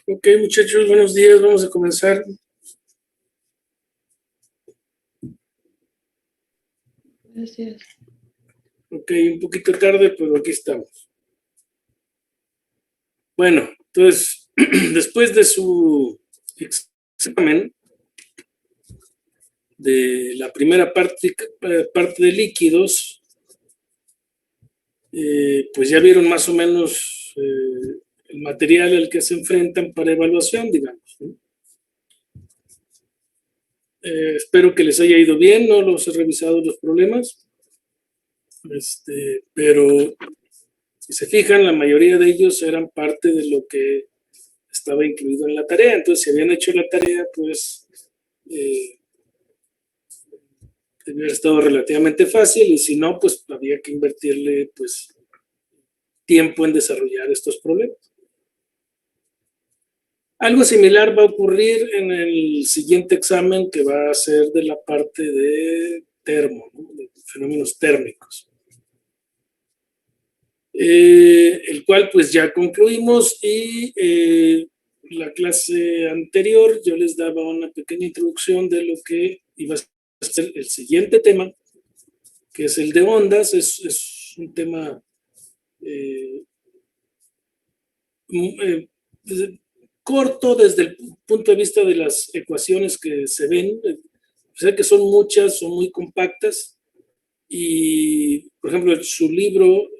Ok, muchachos, buenos días. Vamos a comenzar. Gracias. Ok, un poquito tarde, pero aquí estamos. Bueno, entonces, después de su examen de la primera parte de líquidos, pues ya vieron más o menos el material al que se enfrentan para evaluación, digamos, ¿no? Espero que les haya ido bien, no los he revisado los problemas, pero si se fijan, la mayoría de ellos eran parte de lo que estaba incluido en la tarea. Entonces, si habían hecho la tarea, pues debió haber estado relativamente fácil, y si no, pues había que invertirle pues tiempo en desarrollar estos problemas. Algo similar va a ocurrir en el siguiente examen, que va a ser de la parte de termo, ¿no? De fenómenos térmicos. El cual pues ya concluimos, y la clase anterior yo les daba una pequeña introducción de lo que iba a ser el siguiente tema, que es el de ondas. Es un tema corto desde el punto de vista de las ecuaciones que se ven. Sé que son muchas, son muy compactas, y por ejemplo su libro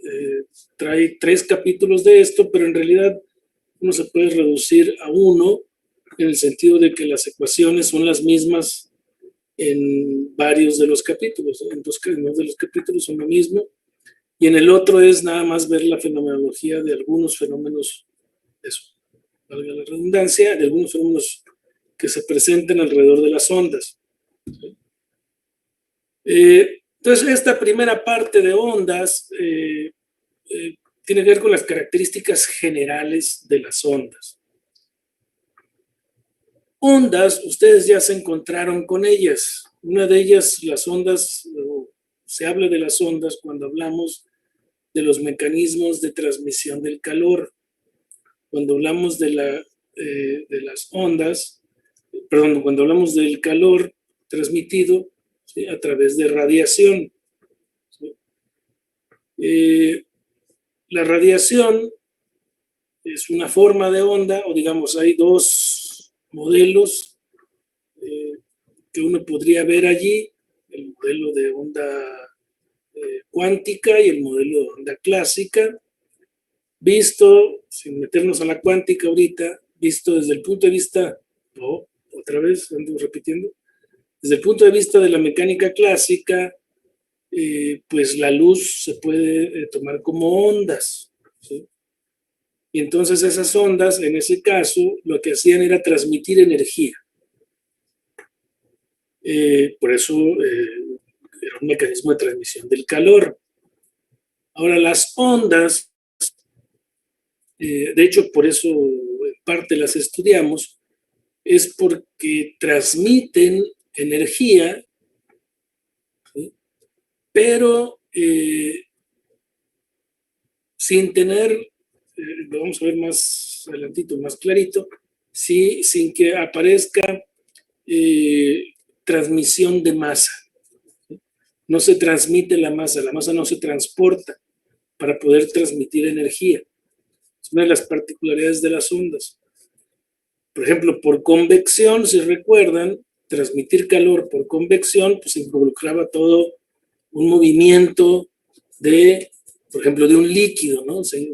trae 3 capítulos de esto, pero en realidad uno se puede reducir a uno, en el sentido de que las ecuaciones son las mismas en varios de los capítulos. En 2 de los capítulos son lo mismo, y en el otro es nada más ver la fenomenología de algunos fenómenos, eso, valga la redundancia, de algunos fenómenos que se presentan alrededor de las ondas. Entonces, esta primera parte de ondas tiene que ver con las características generales de las ondas. Ondas, ustedes ya se encontraron con ellas. Una de ellas, las ondas, se habla de las ondas cuando hablamos de los mecanismos de transmisión del calor. Cuando hablamos de las ondas, perdón, cuando hablamos del calor transmitido, ¿sí?, a través de radiación, ¿sí? La radiación es una forma de onda, o digamos, hay 2 modelos que uno podría ver allí: el modelo de onda cuántica y el modelo de onda clásica. Visto, sin meternos a la cuántica ahorita, visto desde el punto de vista, otra vez ando repitiendo, desde el punto de vista de la mecánica clásica, pues la luz se puede tomar como ondas, ¿sí? Y entonces esas ondas, en ese caso, lo que hacían era transmitir energía. Por eso era un mecanismo de transmisión del calor. Ahora, las ondas, de hecho, por eso en parte las estudiamos, es porque transmiten energía, ¿sí?, pero sin tener, lo vamos a ver más adelantito, más clarito, ¿sí?, sin que aparezca transmisión de masa. No se transmite la masa no se transporta para poder transmitir energía. Es una de las particularidades de las ondas. Por ejemplo, por convección, si recuerdan, transmitir calor por convección, pues involucraba todo un movimiento de, por ejemplo, de un líquido, ¿no? Se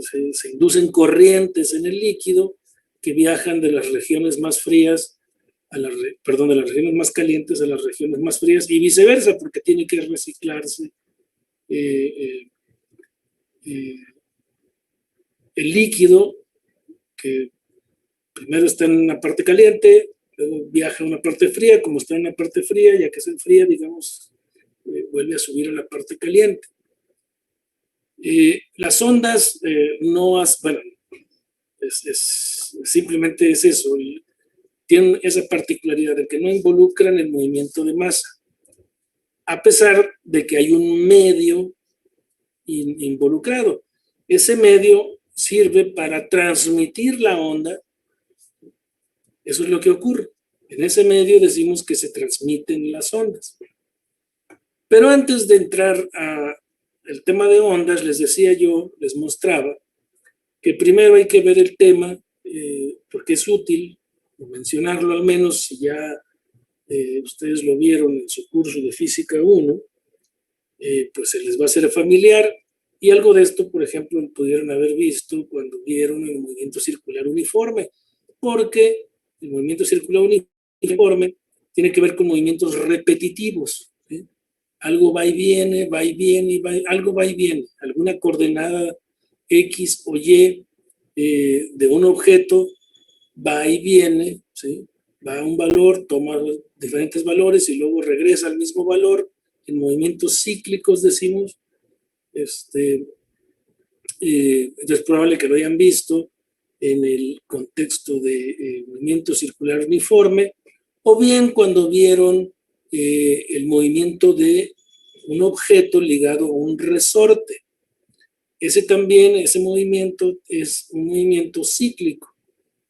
inducen corrientes en el líquido que viajan de las regiones más frías de las regiones más calientes a las regiones más frías, y viceversa, porque tiene que reciclarse el líquido, que primero está en una parte caliente, luego viaja a una parte fría. Como está en una parte fría, ya que se enfría, digamos, vuelve a subir a la parte caliente. Las ondas simplemente es eso, tienen esa particularidad de que no involucran el movimiento de masa, a pesar de que hay un medio involucrado. Ese medio sirve para transmitir la onda Eso es lo que ocurre. En ese medio decimos que se transmiten las ondas. Pero antes de entrar al tema de ondas, les decía yo, les mostraba, que primero hay que ver el tema, porque es útil mencionarlo al menos si ya ustedes lo vieron en su curso de Física 1, pues se les va a hacer familiar. Y algo de esto, por ejemplo, pudieron haber visto cuando vieron el movimiento circular uniforme, porque el movimiento circular uniforme tiene que ver con movimientos repetitivos, ¿sí? Algo va y viene, algo va y viene, alguna coordenada X o Y de un objeto va y viene, ¿sí? Va a un valor, toma diferentes valores y luego regresa al mismo valor. En movimientos cíclicos decimos, entonces es probable que lo hayan visto en el contexto de movimiento circular uniforme, o bien cuando vieron el movimiento de un objeto ligado a un resorte. Ese movimiento es un movimiento cíclico.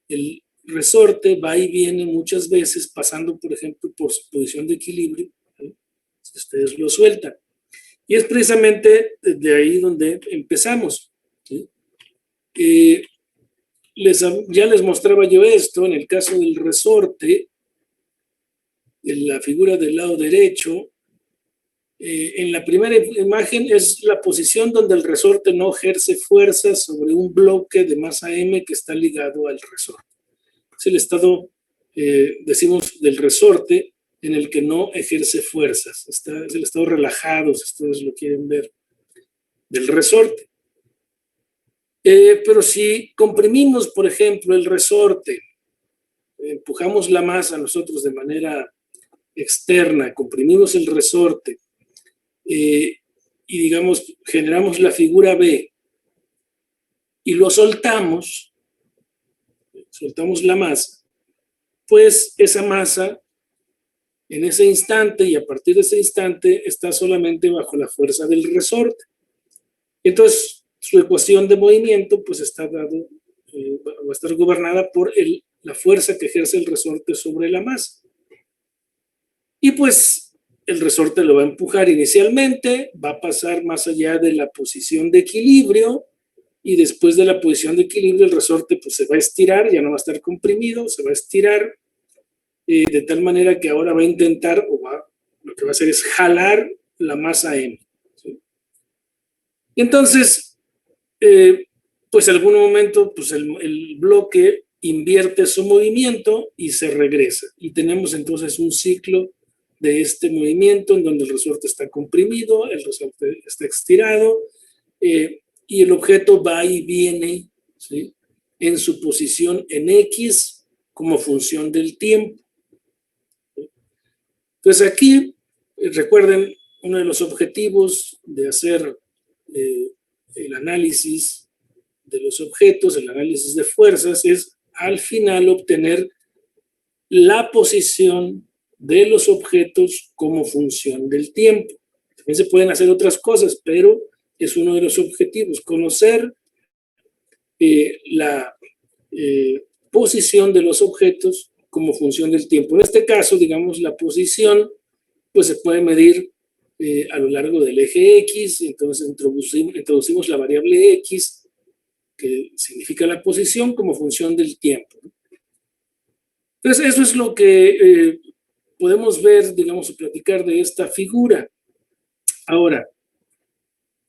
El resorte va y viene muchas veces pasando, por ejemplo, por su posición de equilibrio, ¿sí? Si ustedes lo sueltan. Y es precisamente de ahí donde empezamos, ¿sí? Ya les mostraba yo esto en el caso del resorte, en la figura del lado derecho. En la primera imagen es la posición donde el resorte no ejerce fuerza sobre un bloque de masa m que está ligado al resorte. Es el estado, decimos, del resorte en el que no ejerce fuerzas. Es el estado relajado, si ustedes lo quieren ver, del resorte. Pero si comprimimos, por ejemplo, el resorte, empujamos la masa nosotros de manera externa, comprimimos el resorte y digamos, generamos la figura B y lo soltamos la masa, pues esa masa en ese instante y a partir de ese instante está solamente bajo la fuerza del resorte. Entonces, su ecuación de movimiento pues va a estar gobernada por la fuerza que ejerce el resorte sobre la masa. Y pues el resorte lo va a empujar inicialmente, va a pasar más allá de la posición de equilibrio y después de la posición de equilibrio el resorte pues se va a estirar, ya no va a estar comprimido, se va a estirar de tal manera que ahora va a intentar lo que va a hacer es jalar la masa M, ¿sí? Y entonces pues en algún momento pues el bloque invierte su movimiento y se regresa y tenemos entonces un ciclo de este movimiento en donde el resorte está comprimido, el resorte está estirado y el objeto va y viene, ¿sí? En su posición en X como función del tiempo. Entonces aquí, recuerden, uno de los objetivos de hacer el análisis de los objetos, el análisis de fuerzas, es al final obtener la posición de los objetos como función del tiempo. También se pueden hacer otras cosas, pero es uno de los objetivos, conocer la posición de los objetos como función del tiempo. En este caso, digamos, la posición pues se puede medir a lo largo del eje X, entonces introducimos la variable X, que significa la posición como función del tiempo. Entonces, eso es lo que podemos ver, digamos, o platicar de esta figura. Ahora,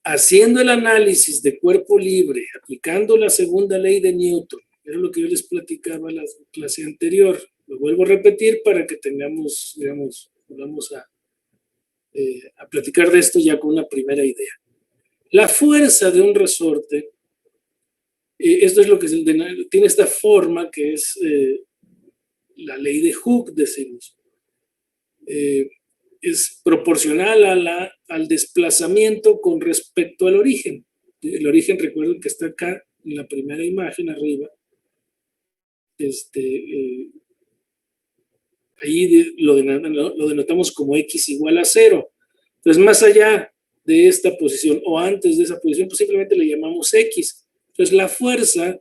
haciendo el análisis de cuerpo libre, aplicando la segunda ley de Newton, era lo que yo les platicaba en la clase anterior, lo vuelvo a repetir para que tengamos, digamos, vamos a platicar de esto ya con una primera idea. La fuerza de un resorte, esto es lo que tiene esta forma que es la ley de Hooke, decimos. Es proporcional al desplazamiento con respecto al origen. El origen, recuerden que está acá en la primera imagen arriba. Ahí lo denotamos como X igual a 0. Entonces, más allá de esta posición o antes de esa posición, pues simplemente le llamamos X. Entonces, la fuerza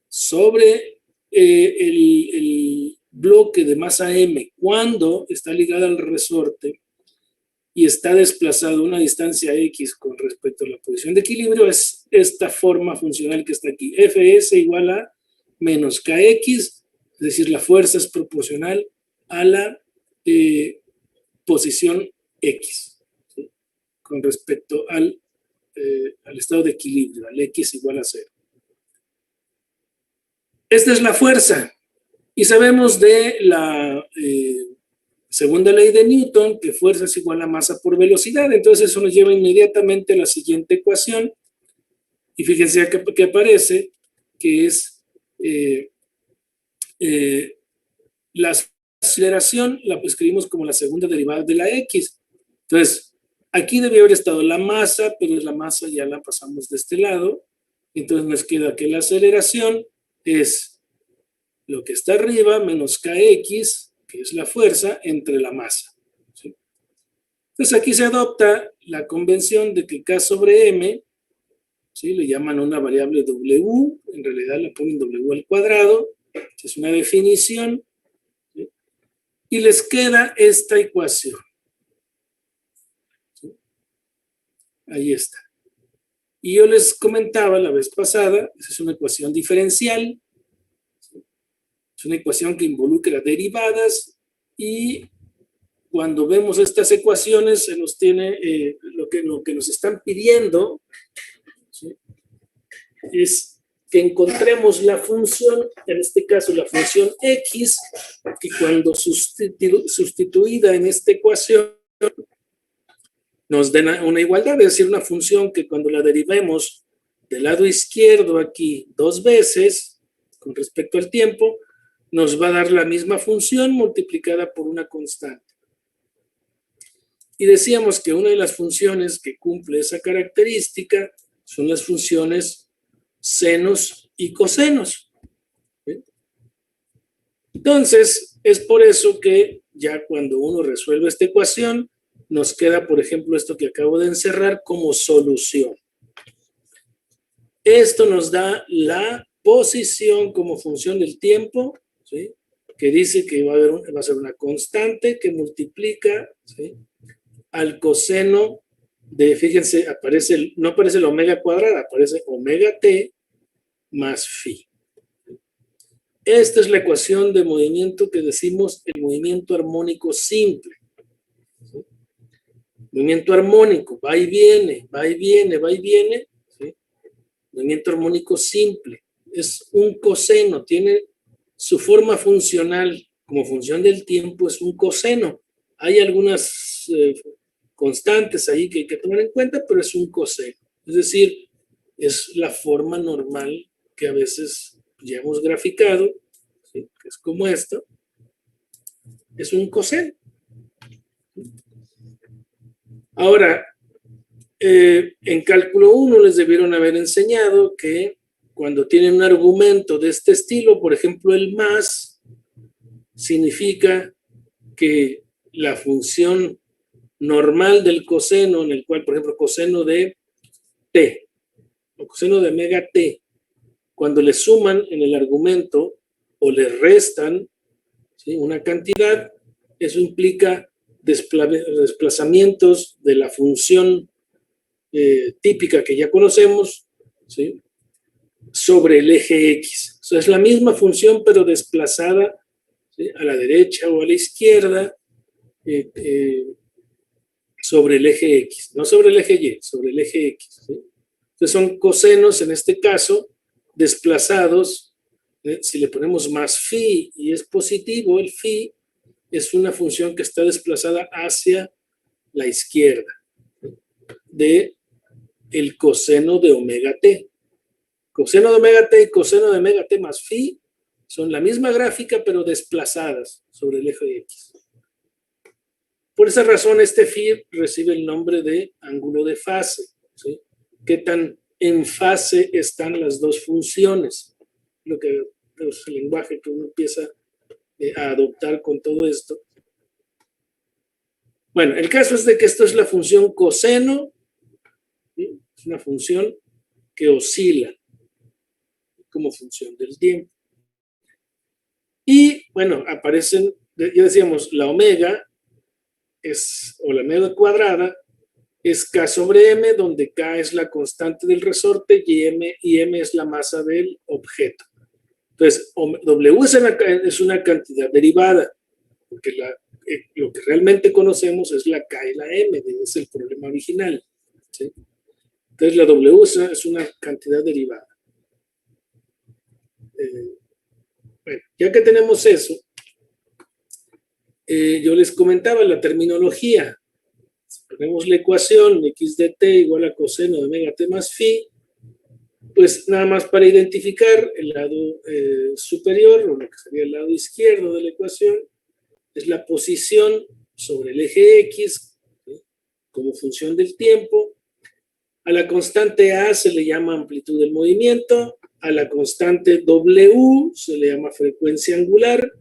sobre el bloque de masa m, cuando está ligada al resorte y está desplazado a una distancia x con respecto a la posición de equilibrio, es esta forma funcional que está aquí. Fs igual a menos kx, es decir, la fuerza es proporcional a la posición x, ¿sí? Con respecto al estado de equilibrio, al x igual a 0. Esta es la fuerza. Y sabemos de la segunda ley de Newton que fuerza es igual a masa por velocidad. Entonces eso nos lleva inmediatamente a la siguiente ecuación. Y fíjense que aparece que es la aceleración, la escribimos como la segunda derivada de la x. Entonces, aquí debe haber estado la masa, pero la masa ya la pasamos de este lado. Entonces nos queda que la aceleración es lo que está arriba menos kx, que es la fuerza, entre la masa, ¿sí? Entonces aquí se adopta la convención de que k sobre m, ¿sí? Le llaman una variable w, en realidad le ponen w al cuadrado, es una definición, ¿sí? Y les queda esta ecuación, ¿sí? Ahí está. Y yo les comentaba la vez pasada, esa es una ecuación diferencial, es una ecuación que involucra derivadas y cuando vemos estas ecuaciones se nos tiene lo que nos están pidiendo, ¿sí? Es que encontremos la función, en este caso la función x, que cuando sustituida en esta ecuación nos den una igualdad, es decir, una función que cuando la derivemos del lado izquierdo aquí 2 veces con respecto al tiempo, nos va a dar la misma función multiplicada por una constante. Y decíamos que una de las funciones que cumple esa característica son las funciones senos y cosenos. ¿Sí? Entonces, es por eso que ya cuando uno resuelve esta ecuación, nos queda, por ejemplo, esto que acabo de encerrar como solución. Esto nos da la posición como función del tiempo, ¿sí? Que dice que va a ser una constante que multiplica, ¿sí? Al coseno de, fíjense, no aparece la omega cuadrada, aparece omega t más phi. Esta es la ecuación de movimiento que decimos el movimiento armónico simple. ¿Sí? Movimiento armónico, va y viene, va y viene, va y viene. ¿Sí? Movimiento armónico simple. Es un coseno, tiene su forma funcional como función del tiempo, es un coseno. Hay algunas constantes ahí que hay que tomar en cuenta, pero es un coseno. Es decir, es la forma normal que a veces ya hemos graficado, ¿sí? Que es como esto. Es un coseno. Ahora, en cálculo 1 les debieron haber enseñado que cuando tienen un argumento de este estilo, por ejemplo, el más, significa que la función normal del coseno, en el cual, por ejemplo, coseno de t, o coseno de omega t, cuando le suman en el argumento o le restan, ¿sí? Una cantidad, eso implica desplazamientos de la función típica que ya conocemos, ¿sí? Sobre el eje X. O sea, es la misma función, pero desplazada, ¿sí? A la derecha o a la izquierda, sobre el eje X, no sobre el eje Y, sobre el eje X. ¿Sí? Entonces son cosenos, en este caso, desplazados. Si le ponemos más phi y es positivo, el phi es una función que está desplazada hacia la izquierda, ¿sí? De el coseno de omega t. Coseno de omega t y coseno de omega t más phi son la misma gráfica, pero desplazadas sobre el eje X. Por esa razón, este phi recibe el nombre de ángulo de fase, ¿sí? ¿Qué tan en fase están las dos funciones? Lo que es el lenguaje que uno empieza a adoptar con todo esto. Bueno, el caso es de que esto es la función coseno, ¿sí? Es una función que oscila como función del tiempo. Y bueno, aparecen, ya decíamos, la omega o la omega cuadrada es K sobre M, donde K es la constante del resorte y M es la masa del objeto. Entonces, W es una cantidad derivada, porque lo que realmente conocemos es la K y la M, es el problema original, ¿sí? Entonces, la W es una cantidad derivada. Bueno, ya que tenemos eso, yo les comentaba la terminología. Si ponemos la ecuación x de t igual a coseno de omega t más phi, pues nada más para identificar el lado superior, o lo que sería el lado izquierdo de la ecuación, es la posición sobre el eje X, ¿sí?, como función del tiempo. A la constante A se le llama amplitud del movimiento, a la constante W se le llama frecuencia angular,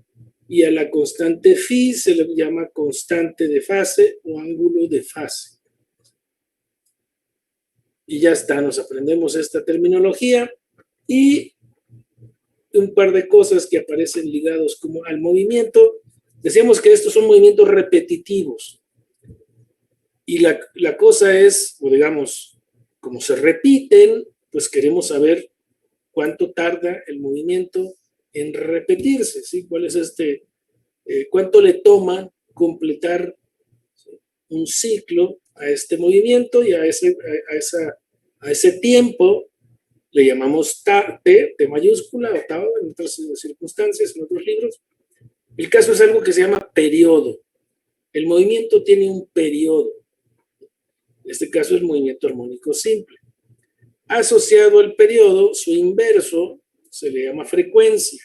y a la constante phi se le llama constante de fase o ángulo de fase. Y ya está, nos aprendemos esta terminología y un par de cosas que aparecen ligados como al movimiento. Decíamos que estos son movimientos repetitivos. Y la cosa es, o digamos, como se repiten, pues queremos saber cuánto tarda el movimiento en repetirse, ¿sí? ¿Cuál es cuánto le toma completar, ¿sí?, un ciclo a este movimiento, y a ese tiempo le llamamos T mayúscula o tau en otras circunstancias, en otros libros. El caso es algo que se llama periodo. El movimiento tiene un periodo. En este caso es movimiento armónico simple. Asociado al periodo, su inverso se le llama frecuencia.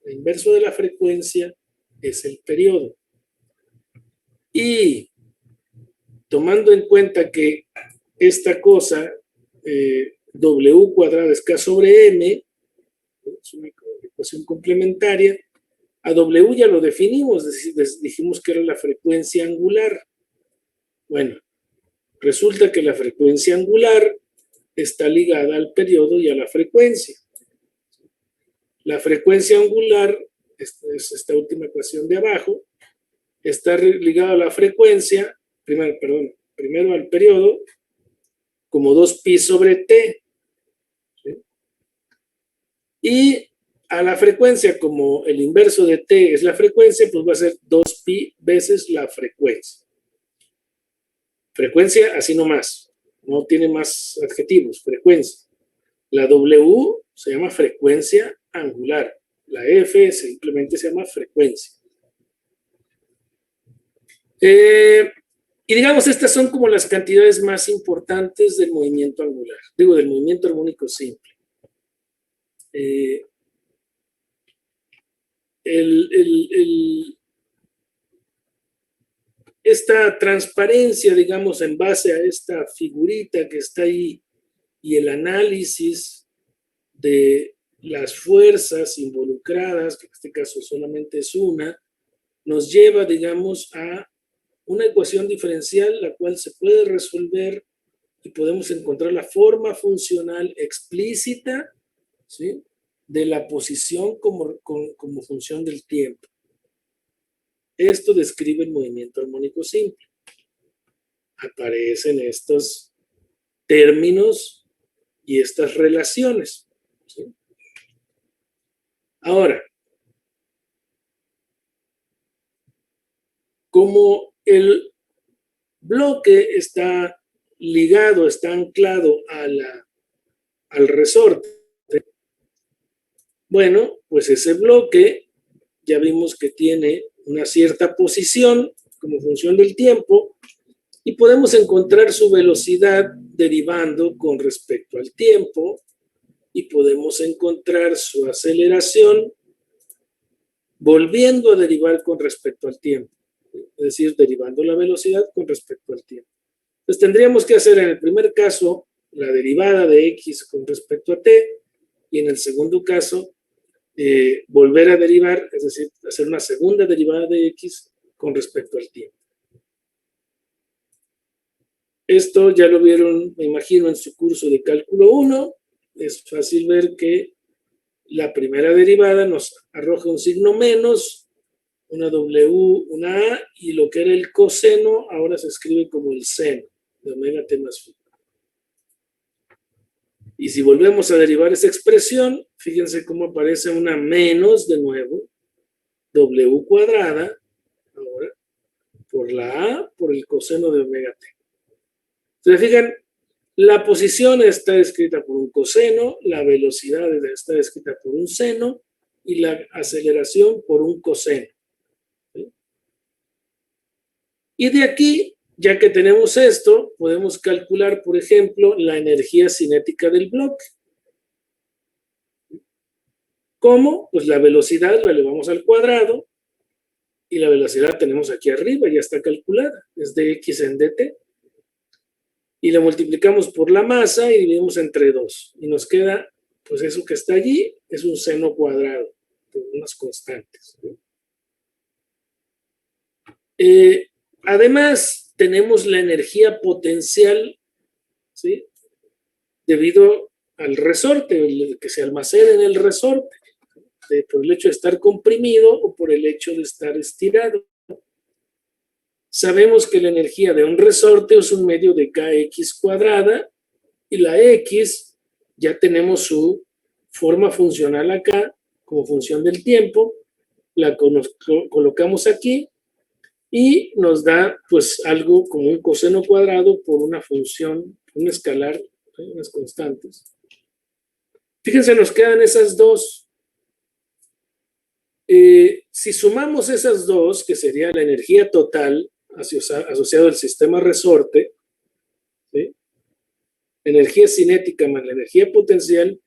El inverso de la frecuencia es el periodo. Y tomando en cuenta que esta cosa, W cuadrada es K sobre M, es una ecuación complementaria, a W ya lo definimos, dijimos que era la frecuencia angular. Bueno, resulta que la frecuencia angular está ligada al periodo y a la frecuencia. La frecuencia angular, es esta última ecuación de abajo, está ligada a la frecuencia, primero al periodo, como 2pi sobre t. ¿Sí? Y a la frecuencia, como el inverso de t es la frecuencia, pues va a ser 2pi veces la frecuencia. Frecuencia así nomás, no tiene más adjetivos, frecuencia. La W se llama frecuencia angular, la F simplemente se llama frecuencia. Y digamos, estas son como las cantidades más importantes del movimiento angular, del movimiento armónico simple. Esta transparencia, digamos, en base a esta figurita que está ahí y el análisis de las fuerzas involucradas, que en este caso solamente es una, nos lleva, digamos, a una ecuación diferencial, la cual se puede resolver y podemos encontrar la forma funcional explícita, ¿sí?, de la posición como función del tiempo. Esto describe el movimiento armónico simple. Aparecen estos términos y estas relaciones, ¿sí? Ahora, como el bloque está ligado, está anclado al resorte, bueno, pues ese bloque ya vimos que tiene una cierta posición como función del tiempo y podemos encontrar su velocidad derivando con respecto al tiempo y podemos encontrar su aceleración volviendo a derivar con respecto al tiempo, es decir, derivando la velocidad con respecto al tiempo. Entonces tendríamos que hacer en el primer caso la derivada de x con respecto a t y en el segundo caso volver a derivar, es decir, hacer una segunda derivada de x con respecto al tiempo. Esto ya lo vieron, me imagino, en su curso de cálculo 1. Es fácil ver que la primera derivada nos arroja un signo menos, una W, una A, y lo que era el coseno ahora se escribe como el seno de omega t más phi. Y si volvemos a derivar esa expresión, fíjense cómo aparece una menos de nuevo, W cuadrada, ahora, por la A, por el coseno de omega t. ¿Se fijan? La posición está descrita por un coseno, la velocidad está descrita por un seno y la aceleración por un coseno. ¿Sí? Y de aquí, ya que tenemos esto, podemos calcular, por ejemplo, la energía cinética del bloque. ¿Cómo? Pues la velocidad la elevamos al cuadrado y la velocidad tenemos aquí arriba, ya está calculada, es de x en dt. Y la multiplicamos por la masa y dividimos entre 2. Y nos queda, pues eso que está allí, es un seno cuadrado, por unas constantes. Además, tenemos la energía potencial, ¿sí? Debido al resorte, que se almacena en el resorte, por el hecho de estar comprimido o por el hecho de estar estirado. Sabemos que la energía de un resorte es un medio de kx cuadrada y la x ya tenemos su forma funcional acá como función del tiempo, la colocamos aquí y nos da pues algo como un coseno cuadrado por una función, un escalar, unas constantes. Fíjense, nos quedan esas dos. Si sumamos esas dos, que sería la energía total asociado al sistema resorte, ¿sí? Energía cinética más la energía potencial,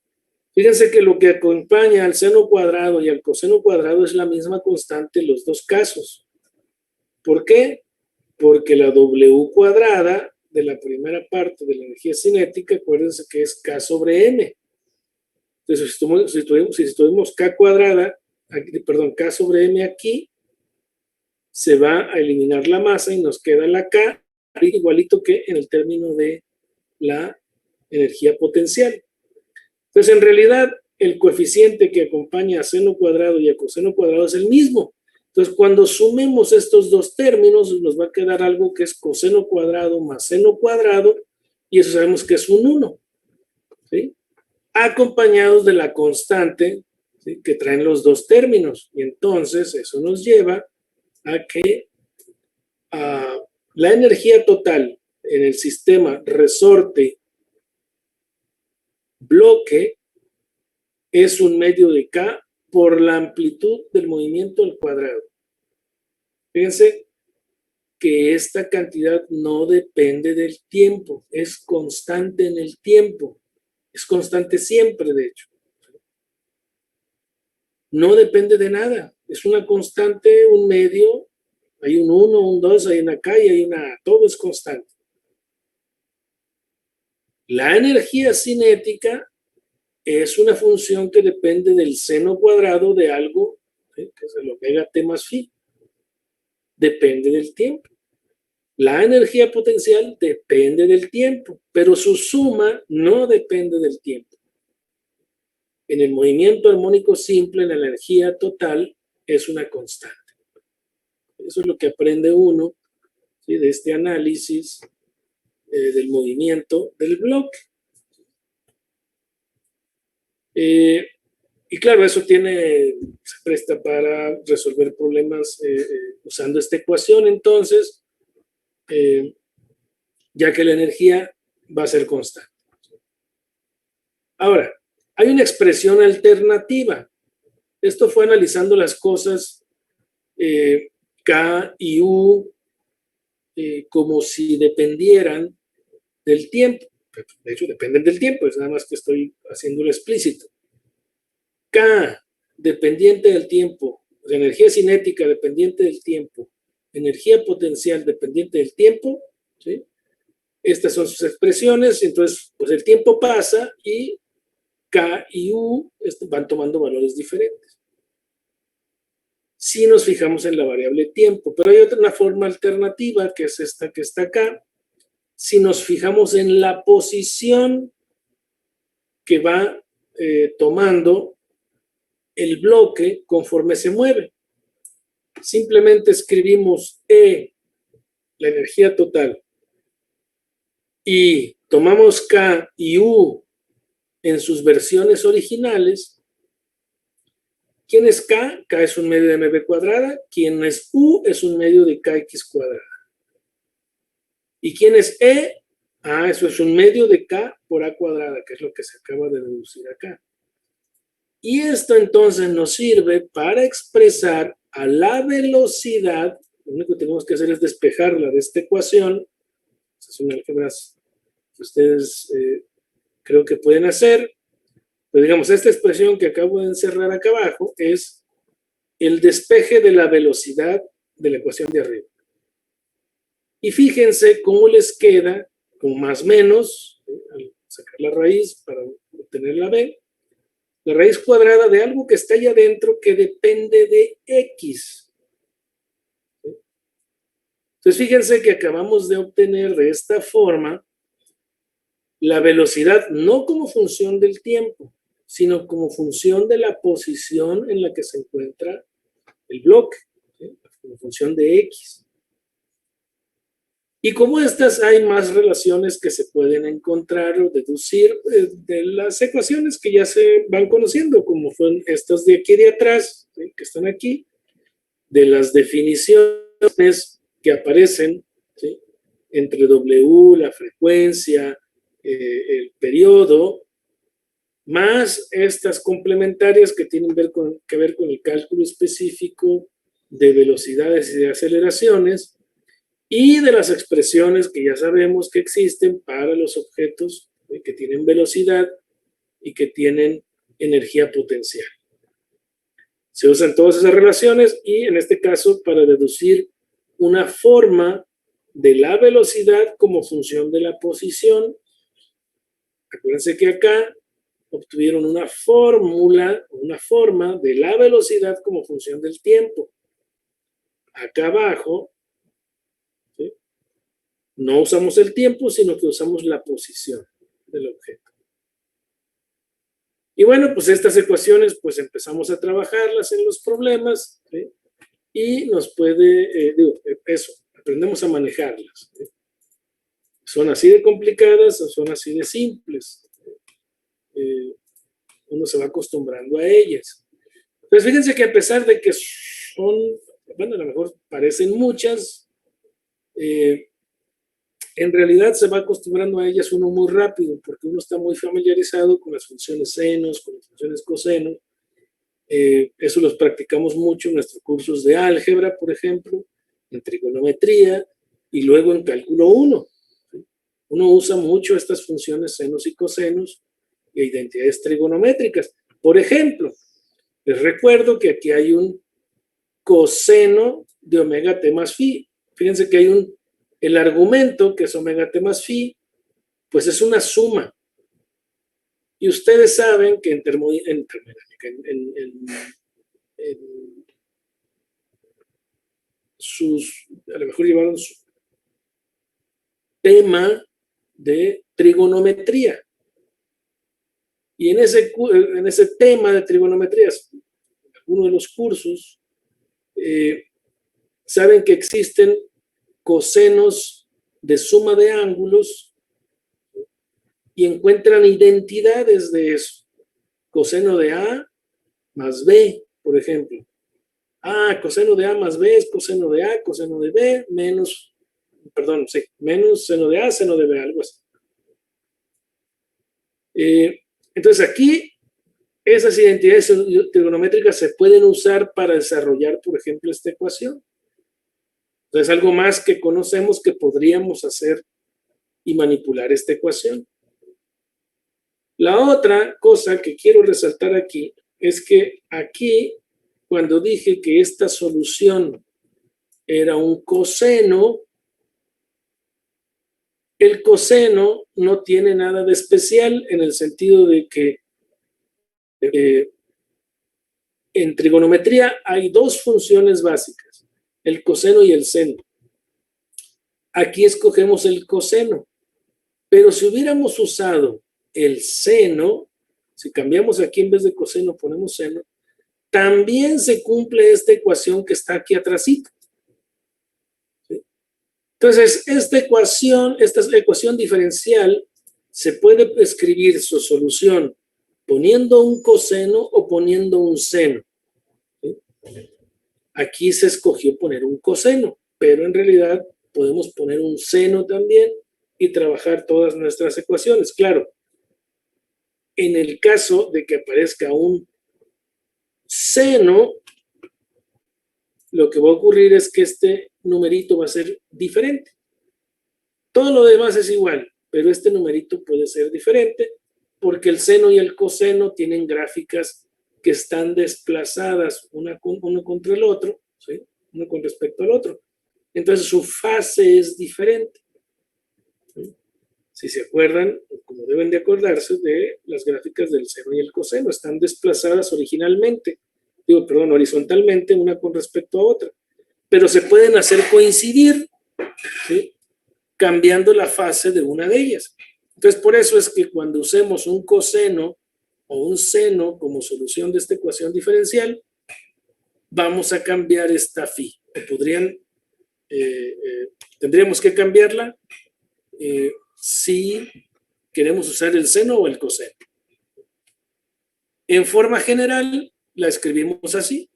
fíjense que lo que acompaña al seno cuadrado y al coseno cuadrado es la misma constante en los dos casos. ¿Por qué? Porque la W cuadrada de la primera parte de la energía cinética, acuérdense que es K sobre M. Entonces, si tuvimos K cuadrada, K sobre M aquí, se va a eliminar la masa y nos queda la K, igualito que en el término de la energía potencial. Entonces, en realidad, el coeficiente que acompaña a seno cuadrado y a coseno cuadrado es el mismo. Entonces, cuando sumemos estos dos términos, nos va a quedar algo que es coseno cuadrado más seno cuadrado, y eso sabemos que es un 1, ¿sí? Acompañados de la constante, ¿sí?, que traen los dos términos. Y entonces, eso nos lleva a que la energía total en el sistema resorte bloque es un medio de K por la amplitud del movimiento al cuadrado. Fíjense que esta cantidad no depende del tiempo, es constante en el tiempo, es constante siempre, de hecho. No depende de nada, es una constante, un medio, hay un 1, un 2, hay una K y hay una A, todo es constante. La energía cinética es una función que depende del seno cuadrado de algo, ¿sí?, que es el omega t más phi. Depende del tiempo. La energía potencial depende del tiempo, pero su suma no depende del tiempo. En el movimiento armónico simple, la energía total es una constante. Eso es lo que aprende uno, ¿sí?, de este análisis del movimiento del bloque. Y claro, eso se presta para resolver problemas usando esta ecuación, entonces, ya que la energía va a ser constante. Ahora, hay una expresión alternativa. Esto fue analizando las cosas K y U como si dependieran del tiempo. De hecho, dependen del tiempo, es nada más que estoy haciéndolo explícito. K, dependiente del tiempo, la energía cinética dependiente del tiempo, energía potencial dependiente del tiempo, ¿sí? Estas son sus expresiones, entonces pues el tiempo pasa y K y U van tomando valores diferentes. Si nos fijamos en la variable tiempo, pero hay una forma alternativa que es esta que está acá. Si nos fijamos en la posición que va tomando el bloque conforme se mueve. Simplemente escribimos E, la energía total, y tomamos K y U en sus versiones originales. ¿Quién es K? K es un medio de mv cuadrada. ¿Quién es U? Es un medio de kx cuadrada. ¿Y quién es E? Eso es un medio de K por A cuadrada, que es lo que se acaba de deducir acá. Y esto entonces nos sirve para expresar a la velocidad. Lo único que tenemos que hacer es despejarla de esta ecuación. Esas son álgebras que ustedes creo que pueden hacer. Pero digamos, esta expresión que acabo de encerrar acá abajo es el despeje de la velocidad de la ecuación de arriba. Y fíjense cómo les queda con más menos, al sacar la raíz para obtener la b, la raíz cuadrada de algo que está allá adentro que depende de x. Entonces fíjense que acabamos de obtener de esta forma la velocidad no como función del tiempo, sino como función de la posición en la que se encuentra el bloque, ¿sí? Como función de x. Y como estas hay más relaciones que se pueden encontrar o deducir de las ecuaciones que ya se van conociendo, como son estas de aquí de atrás, ¿sí? Que están aquí, de las definiciones que aparecen, ¿sí? Entre W, la frecuencia, el periodo, más estas complementarias que tienen que ver con el cálculo específico de velocidades y de aceleraciones, y de las expresiones que ya sabemos que existen para los objetos que tienen velocidad y que tienen energía potencial. Se usan todas esas relaciones y en este caso para deducir una forma de la velocidad como función de la posición. Acuérdense que acá obtuvieron una fórmula, una forma de la velocidad como función del tiempo. Acá abajo, ¿sí? No usamos el tiempo, sino que usamos la posición del objeto. Y bueno, pues estas ecuaciones, pues empezamos a trabajarlas en los problemas, ¿sí? Y nos puede, eso, aprendemos a manejarlas, ¿sí? Son así de complicadas o son así de simples. Uno se va acostumbrando a ellas. Pues fíjense que a pesar de que son, bueno, a lo mejor parecen muchas, en realidad se va acostumbrando a ellas uno muy rápido, porque uno está muy familiarizado con las funciones senos, con las funciones cosenos. Eso los practicamos mucho en nuestros cursos de álgebra, por ejemplo, en trigonometría y luego en cálculo 1. Uno usa mucho estas funciones senos y cosenos e identidades trigonométricas. Por ejemplo, les recuerdo que aquí hay un coseno de omega t más phi. Fíjense que hay el argumento, que es omega t más phi, pues es una suma. Y ustedes saben que en termodinámica, a lo mejor llevaron su tema de trigonometría. Y en ese tema de trigonometría, uno de los cursos, saben que existen cosenos de suma de ángulos y encuentran identidades de eso. Coseno de A más B, por ejemplo. Coseno de A más B es coseno de A, coseno de B, menos seno de A, seno de B, algo así. Entonces aquí, esas identidades trigonométricas se pueden usar para desarrollar, por ejemplo, esta ecuación. Entonces, algo más que conocemos que podríamos hacer y manipular esta ecuación. La otra cosa que quiero resaltar aquí es que aquí, cuando dije que esta solución era un coseno, el coseno no tiene nada de especial en el sentido de que en trigonometría hay dos funciones básicas, el coseno y el seno. Aquí escogemos el coseno, pero si hubiéramos usado el seno, si cambiamos aquí en vez de coseno ponemos seno, también se cumple esta ecuación que está aquí atrásito. ¿Sí? Entonces, esta ecuación diferencial se puede escribir su solución poniendo un coseno o poniendo un seno. ¿Sí? Aquí se escogió poner un coseno, pero en realidad podemos poner un seno también y trabajar todas nuestras ecuaciones. Claro, en el caso de que aparezca un seno, lo que va a ocurrir es que este numerito va a ser diferente. Todo lo demás es igual, pero este numerito puede ser diferente porque el seno y el coseno tienen gráficas que están desplazadas uno contra el otro, ¿sí? Uno con respecto al otro. Entonces su fase es diferente. ¿Sí? Si se acuerdan, como deben de acordarse de las gráficas del seno y el coseno, están desplazadas horizontalmente una con respecto a otra, pero se pueden hacer coincidir, ¿sí? Cambiando la fase de una de ellas. Entonces, por eso es que cuando usemos un coseno o un seno como solución de esta ecuación diferencial, vamos a cambiar esta phi. Tendríamos que cambiarla si queremos usar el seno o el coseno. En forma general, la escribimos así: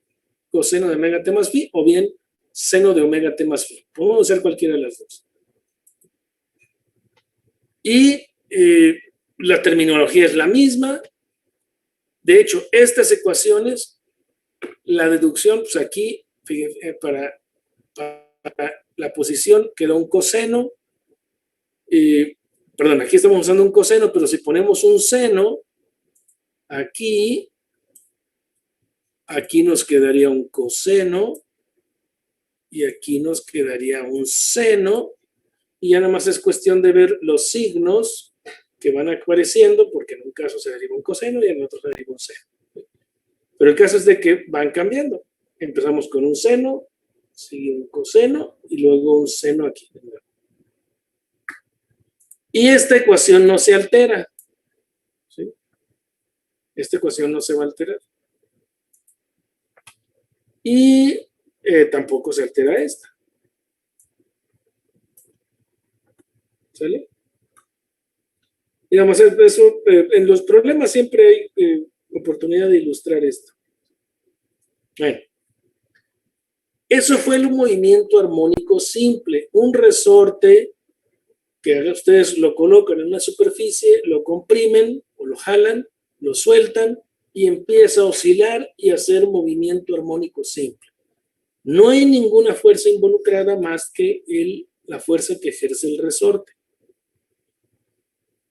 coseno de omega t más phi, o bien seno de omega t más phi. Podemos usar cualquiera de las dos. Y la terminología es la misma. De hecho, estas ecuaciones, la deducción, pues aquí, fíjense, para la posición quedó un coseno. Perdón, aquí estamos usando un coseno, pero si ponemos un seno, aquí nos quedaría un coseno, y aquí nos quedaría un seno, y ya nada más es cuestión de ver los signos que van apareciendo, porque en un caso se deriva un coseno y en otro se deriva un seno. Pero el caso es de que van cambiando. Empezamos con un seno, sigue un coseno y luego un seno aquí. Y esta ecuación no se altera. ¿Sí? Esta ecuación no se va a alterar. Y tampoco se altera esta. ¿Sale? Digamos, eso, en los problemas siempre hay oportunidad de ilustrar esto. Bueno, eso fue el movimiento armónico simple, un resorte que ustedes lo colocan en una superficie, lo comprimen o lo jalan, lo sueltan y empieza a oscilar y a hacer movimiento armónico simple. No hay ninguna fuerza involucrada más que la fuerza que ejerce el resorte.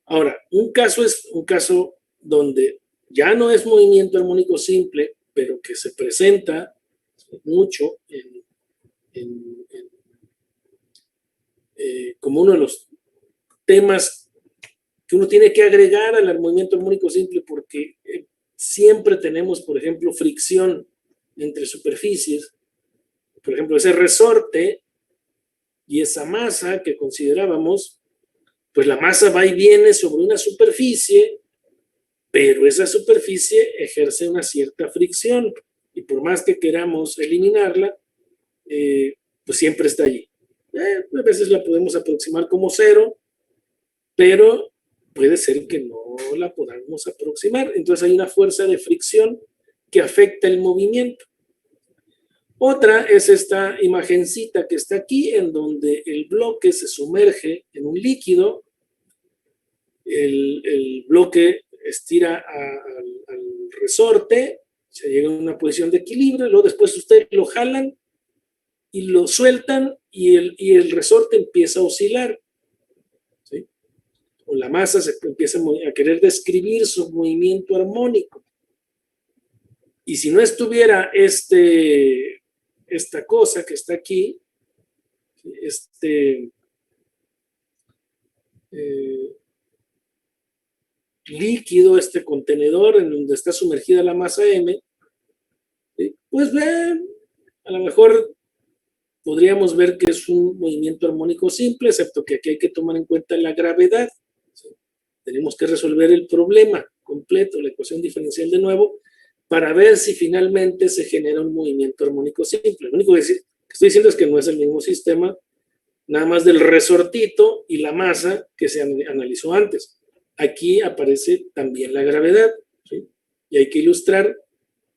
Ahora, un caso es un caso donde ya no es movimiento armónico simple, pero que se presenta mucho como uno de los temas que uno tiene que agregar al movimiento armónico simple, porque siempre tenemos, por ejemplo, fricción entre superficies. Por ejemplo, ese resorte y esa masa que considerábamos, pues la masa va y viene sobre una superficie, pero esa superficie ejerce una cierta fricción, y por más que queramos eliminarla, pues siempre está allí. A veces la podemos aproximar como cero, pero puede ser que no la podamos aproximar. Entonces hay una fuerza de fricción que afecta el movimiento. Otra es esta imagencita que está aquí, en donde el bloque se sumerge en un líquido, el bloque estira al resorte, se llega a una posición de equilibrio, luego después ustedes lo jalan y lo sueltan, y el resorte empieza a oscilar. ¿Sí? O la masa se empieza a querer describir su movimiento armónico. Y si no estuviera esta cosa que está aquí, líquido, este contenedor en donde está sumergida la masa M, pues a lo mejor podríamos ver que es un movimiento armónico simple, excepto que aquí hay que tomar en cuenta la gravedad. ¿Sí? Tenemos que resolver el problema completo, la ecuación diferencial de nuevo, para ver si finalmente se genera un movimiento armónico simple. Lo único que estoy diciendo es que no es el mismo sistema, nada más del resortito y la masa que se analizó antes. Aquí aparece también la gravedad, ¿sí? Y hay que ilustrar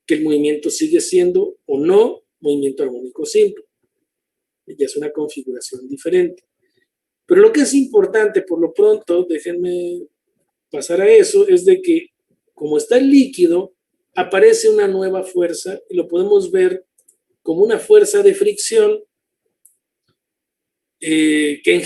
que el movimiento sigue siendo o no movimiento armónico simple. Ya es una configuración diferente. Pero lo que es importante, por lo pronto, déjenme pasar a eso, es de que como está el líquido, aparece una nueva fuerza y lo podemos ver como una fuerza de fricción que en